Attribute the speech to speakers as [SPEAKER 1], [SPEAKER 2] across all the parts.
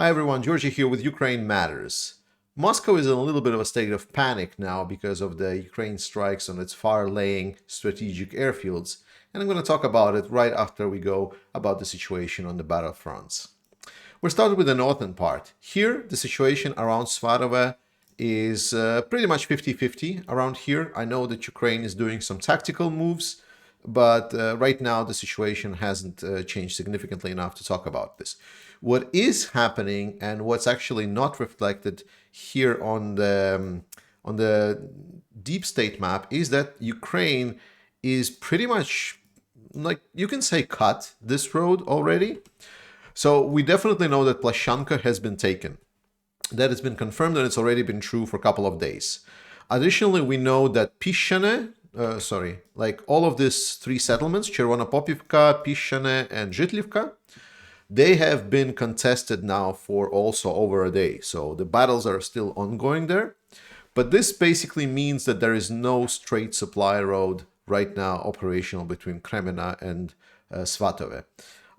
[SPEAKER 1] Hi everyone, Georgia here with Ukraine Matters. Moscow is in a little bit of a state of panic now because of the Ukraine strikes on its far-laying strategic airfields, and I'm going to talk about it right after we go about the situation on the battlefronts. We'll start with the northern part. Here, the situation around Svarove is pretty much 50-50 around here. I know that Ukraine is doing some tactical moves, but right now the situation hasn't changed significantly enough to talk about this. What is happening and what's actually not reflected here on the deep state map is that Ukraine is pretty much, like, you can say, cut this road already. So we definitely know that Plashanka has been taken. That has been confirmed, and it's already been true for a couple of days. Additionally, we know that Pishane, like all of these three settlements, Chervonopopivka, Pishane, and Zhitlivka, they have been contested now for also over a day. So the battles are still ongoing there. But this basically means that there is no straight supply road right now operational between Kremena and Svatove.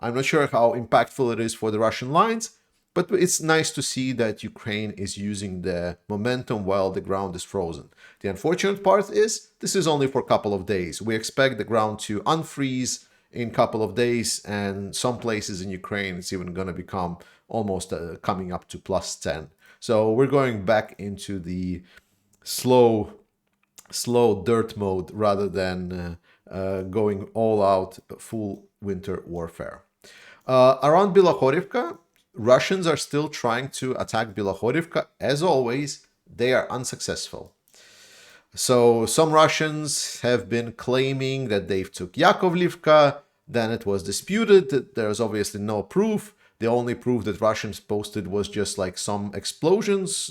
[SPEAKER 1] I'm not sure how impactful it is for the Russian lines, but it's nice to see that Ukraine is using the momentum while the ground is frozen. The unfortunate part is this is only for a couple of days. We expect the ground to unfreeze in a couple of days, and some places in Ukraine it's even going to become almost coming up to +10. So we're going back into the slow dirt mode rather than going all out full winter warfare. Around Bilohorivka, Russians are still trying to attack Bilohorivka. As always, they are unsuccessful. So some Russians have been claiming that they took Yakovlivka, then it was disputed. There's obviously no proof. The only proof that Russians posted was just like some explosions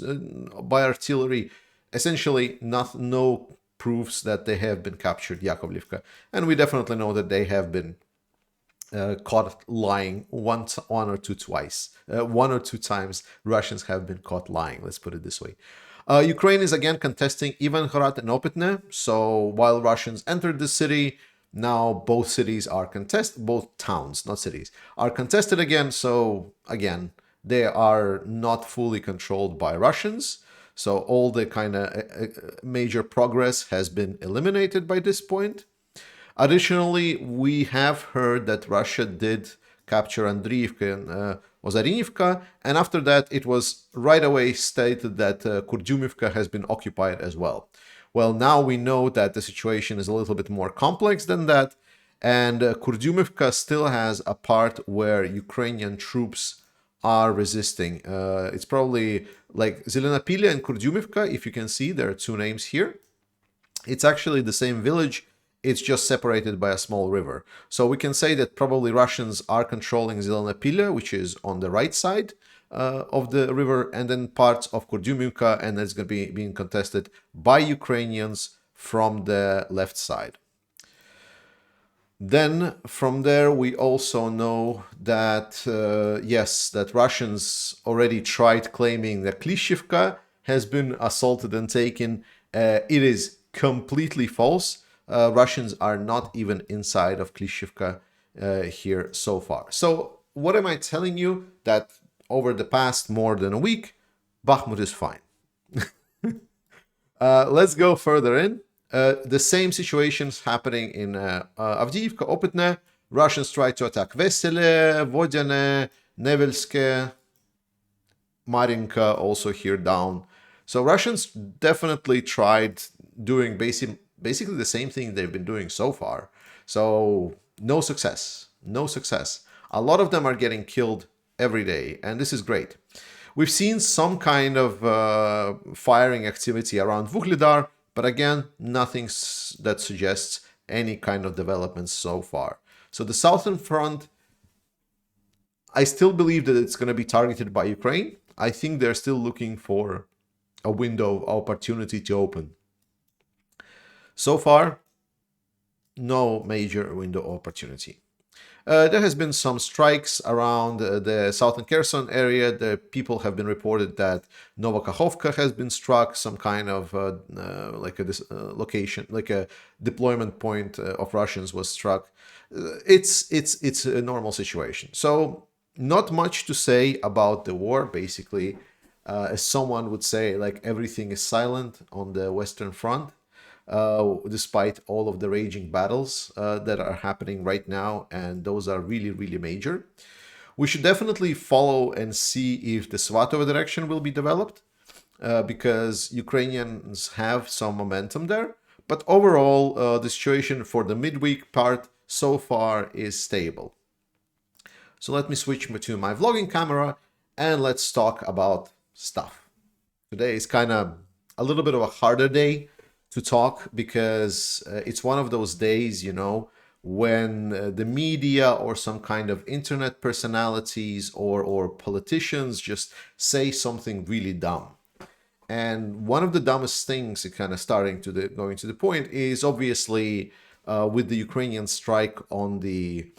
[SPEAKER 1] by artillery. Essentially, no proofs that they have been captured Yakovlivka. And we definitely know that they have been caught lying one or two times. Russians have been caught lying, let's put it this way. Ukraine is again contesting Ivanhorod and Opitne. So while Russians entered the city, now both cities are contested, both towns, not cities, are contested again. So again, they are not fully controlled by Russians. So all the kind of major progress has been eliminated by this point. Additionally, we have heard that Russia did capture Andriivka and Ozarinivka, and after that it was right away stated that Kurdyumivka has been occupied as well. Well, now we know that the situation is a little bit more complex than that, and Kurdyumivka still has a part where Ukrainian troops are resisting. It's probably like Zelenopilya and Kurdyumivka, if you can see, there are two names here. It's actually the same village. It's just separated by a small river. So we can say that probably Russians are controlling Zelenopilya, which is on the right side of the river, and then parts of Kurdyumivka, and that's going to be being contested by Ukrainians from the left side. Then from there, we also know that, yes, that Russians already tried claiming that Klishivka has been assaulted and taken. It is completely false. Russians are not even inside of Klishivka here so far. So what am I telling you? That over the past more than a week, Bakhmut is fine. Let's go further in. The same situations happening in Avdiivka, Opitne. Russians try to attack Vesele, Vodyane, Nevelske, Marinka, also here down. So Russians definitely tried doing basically the same thing they've been doing so far. So no success. A lot of them are getting killed every day, and this is great. We've seen some kind of firing activity around Vuhledar, but again, nothing that suggests any kind of developments so far. So the southern front, I still believe that it's going to be targeted by Ukraine. I think they're still looking for a window of opportunity to open. So far, no major window of opportunity. There has been some strikes around the southern Kherson area. The people have been reported that Novokakhovka has been struck, some kind of location, like a deployment point of Russians was struck. It's a normal situation. So Not much to say about the war, basically. As someone would say, like, everything is silent on the Western Front, despite all of the raging battles that are happening right now, and those are really, really major. We should definitely follow and see if the Svatovo direction will be developed, because Ukrainians have some momentum there. But overall, the situation for the midweek part so far is stable. So let me switch to my vlogging camera and let's talk about stuff. Today is kind of a little bit of a harder day to talk because it's one of those days, you know, when the media or some kind of internet personalities or politicians just say something really dumb. And one of the dumbest things, kind of going to the point, is obviously with the Ukrainian strike on the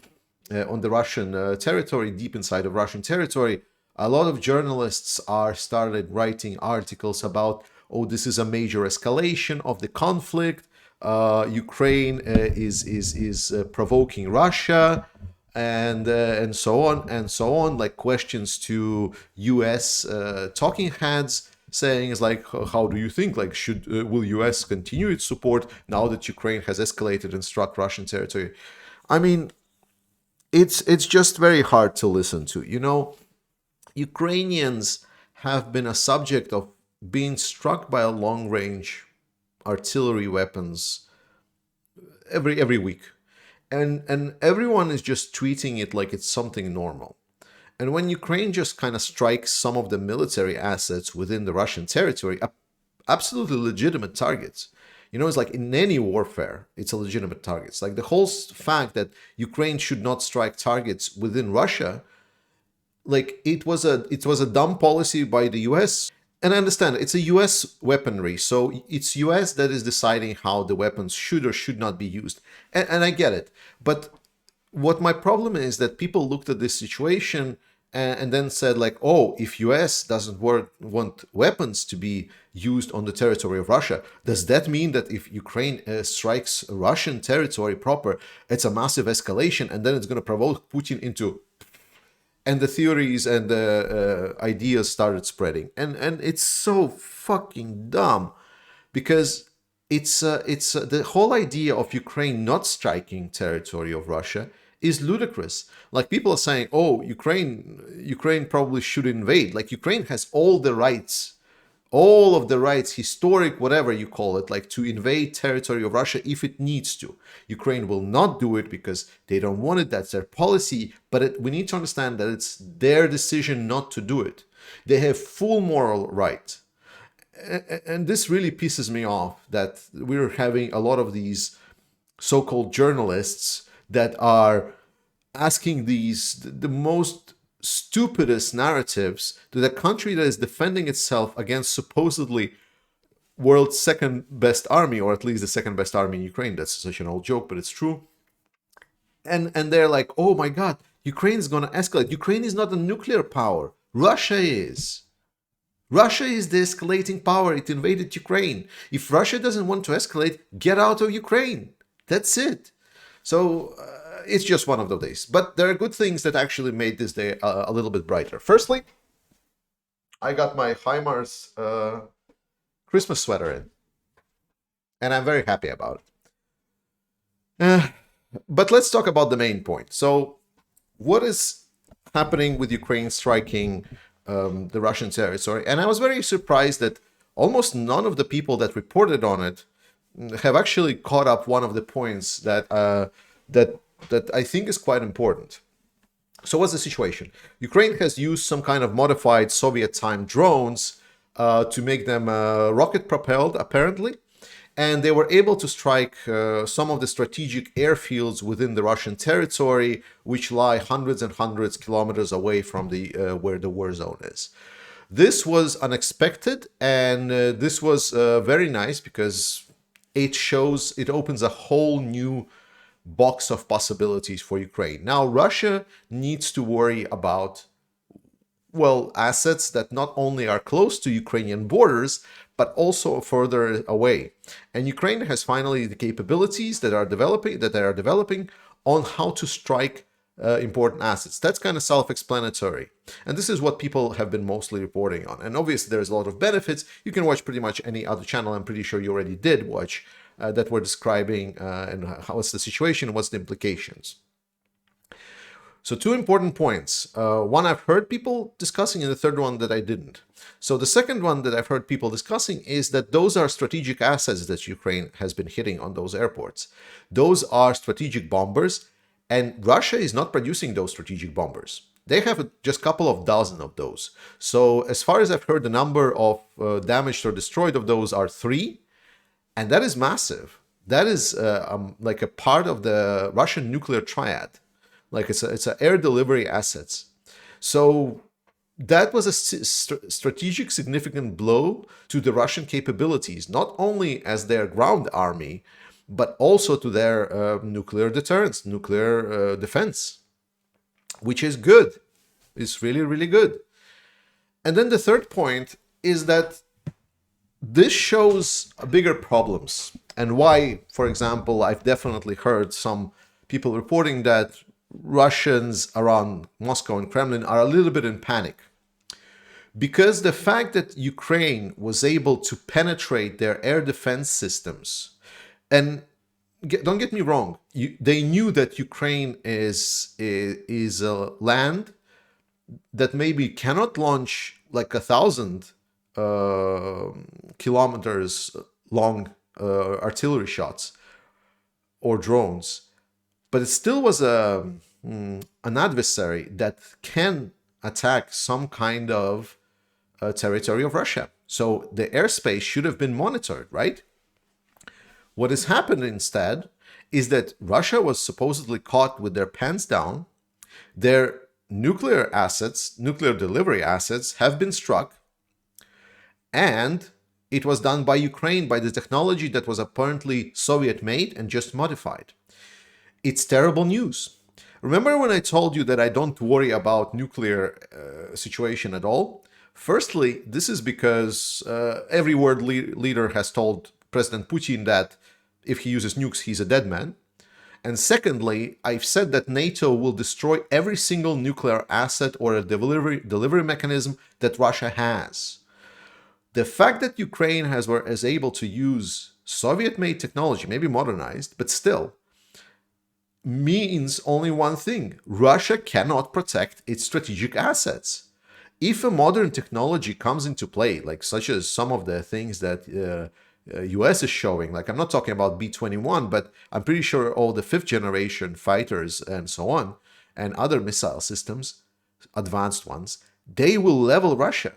[SPEAKER 1] Russian territory, deep inside of Russian territory. A lot of journalists started writing articles about, oh, this is a major escalation of the conflict. Ukraine is provoking Russia, and so on and so on. Like questions to U.S. Talking heads, saying is like, how do you think? Like, will U.S. continue its support now that Ukraine has escalated and struck Russian territory? I mean, it's just very hard to listen to. You know, Ukrainians have been a subject of being struck by a long-range artillery weapons every week, and everyone is just treating it like it's something normal. And when Ukraine just kind of strikes some of the military assets within the Russian territory, absolutely legitimate targets. You know, it's like in any warfare, it's a legitimate target. It's like the whole fact that Ukraine should not strike targets within Russia, like it was a dumb policy by the US. And I understand it's a US weaponry, so it's US that is deciding how the weapons should or should not be used. And I get it. But what my problem is that people looked at this situation and then said like, oh, if US doesn't want weapons to be used on the territory of Russia, does that mean that if Ukraine strikes Russian territory proper, it's a massive escalation and then it's going to provoke Putin into... And the theories and the ideas started spreading. And it's so fucking dumb because it's the whole idea of Ukraine not striking territory of Russia is ludicrous. Like people are saying, oh, Ukraine probably should invade. Like Ukraine has all of the rights, historic, whatever you call it, like to invade territory of Russia if it needs to. Ukraine will not do it because they don't want it. That's their policy. But we need to understand that it's their decision not to do it. They have full moral right. And this really pisses me off that we're having a lot of these so-called journalists that are asking the most stupidest narratives to the country that is defending itself against supposedly world's second best army, or at least the second best army in Ukraine. That's such an old joke, but it's true. And they're like, oh my God, Ukraine's gonna escalate. Ukraine is not a nuclear power. Russia is. Russia is the escalating power. It invaded Ukraine. If Russia doesn't want to escalate, get out of Ukraine. That's it. So it's just one of those days. But there are good things that actually made this day a little bit brighter. Firstly, I got my HIMARS Christmas sweater in. And I'm very happy about it. But let's talk about the main point. So what is happening with Ukraine striking the Russian territory? And I was very surprised that almost none of the people that reported on it have actually caught up one of the points that that I think is quite important. So what's the situation? Ukraine has used some kind of modified Soviet-time drones to make them rocket-propelled, apparently. And they were able to strike some of the strategic airfields within the Russian territory, which lie hundreds and hundreds of kilometers away from where the war zone is. This was unexpected, and this was very nice because it opens a whole new box of possibilities for Ukraine. Now, Russia needs to worry about, well, assets that not only are close to Ukrainian borders, but also further away. And Ukraine has finally the capabilities that are developing on how to strike important assets. That's kind of self-explanatory. And this is what people have been mostly reporting on. And obviously there's a lot of benefits. You can watch pretty much any other channel. I'm pretty sure you already did watch that we're describing and what's the situation, what's the implications. So two important points. One I've heard people discussing and the third one that I didn't. So the second one that I've heard people discussing is that those are strategic assets that Ukraine has been hitting on those airports. Those are strategic bombers, and Russia is not producing those strategic bombers. They have just a couple of dozen of those. So as far as I've heard, the number of damaged or destroyed of those are 3, and that is massive. That is like a part of the Russian nuclear triad. Like it's a air delivery assets. So that was a strategic significant blow to the Russian capabilities, not only as their ground army, but also to their nuclear deterrence, nuclear defense, which is good. It's really, really good. And then the third point is that this shows bigger problems and why, for example, I've definitely heard some people reporting that Russians around Moscow and Kremlin are a little bit in panic. Because the fact that Ukraine was able to penetrate their air defense systems, and don't get me wrong, they knew that Ukraine is a land that maybe cannot launch like 1,000 kilometers long artillery shots or drones, but it still was an adversary that can attack some kind of territory of Russia. So the airspace should have been monitored, right? What has happened instead is that Russia was supposedly caught with their pants down. Their nuclear assets, nuclear delivery assets, have been struck. And it was done by Ukraine, by the technology that was apparently Soviet-made and just modified. It's terrible news. Remember when I told you that I don't worry about nuclear situation at all? Firstly, this is because every world leader has told President Putin that if he uses nukes, he's a dead man. And secondly, I've said that NATO will destroy every single nuclear asset or a delivery mechanism that Russia has. The fact that Ukraine is able to use Soviet-made technology, maybe modernized, but still, means only one thing. Russia cannot protect its strategic assets. If a modern technology comes into play, like such as some of the things that US is showing, like I'm not talking about B-21, but I'm pretty sure all the 5th generation fighters and so on, and other missile systems, advanced ones, they will level Russia.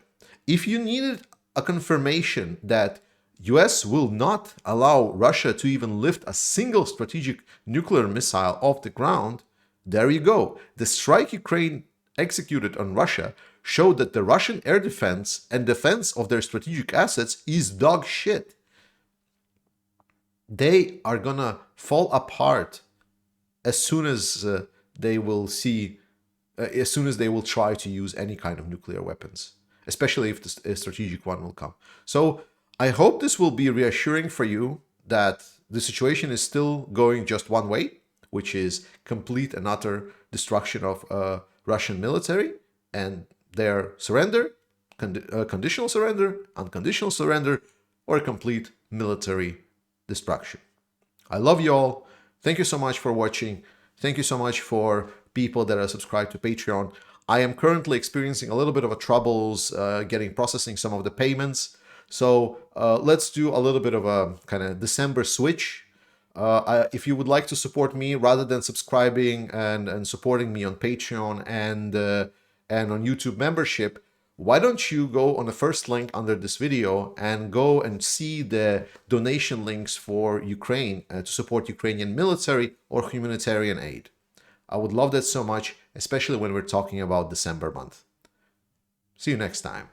[SPEAKER 1] If you needed a confirmation that US will not allow Russia to even lift a single strategic nuclear missile off the ground, there you go. The strike Ukraine executed on Russia showed that the Russian air defense and defense of their strategic assets is dog shit. They are gonna fall apart as soon as they will try to use any kind of nuclear weapons, especially if the strategic one will come. So I hope this will be reassuring for you that the situation is still going just one way, which is complete and utter destruction of Russian military and their surrender, conditional surrender, unconditional surrender, or complete military destruction. I love you all. Thank you so much for watching. Thank you so much for people that are subscribed to Patreon. I am currently experiencing a little bit of troubles processing some of the payments. So let's do a little bit of a kind of December switch. If you would like to support me rather than subscribing and supporting me on Patreon and on YouTube membership, why don't you go on the first link under this video and go and see the donation links for Ukraine to support Ukrainian military or humanitarian aid. I would love that so much, especially when we're talking about December month. See you next time.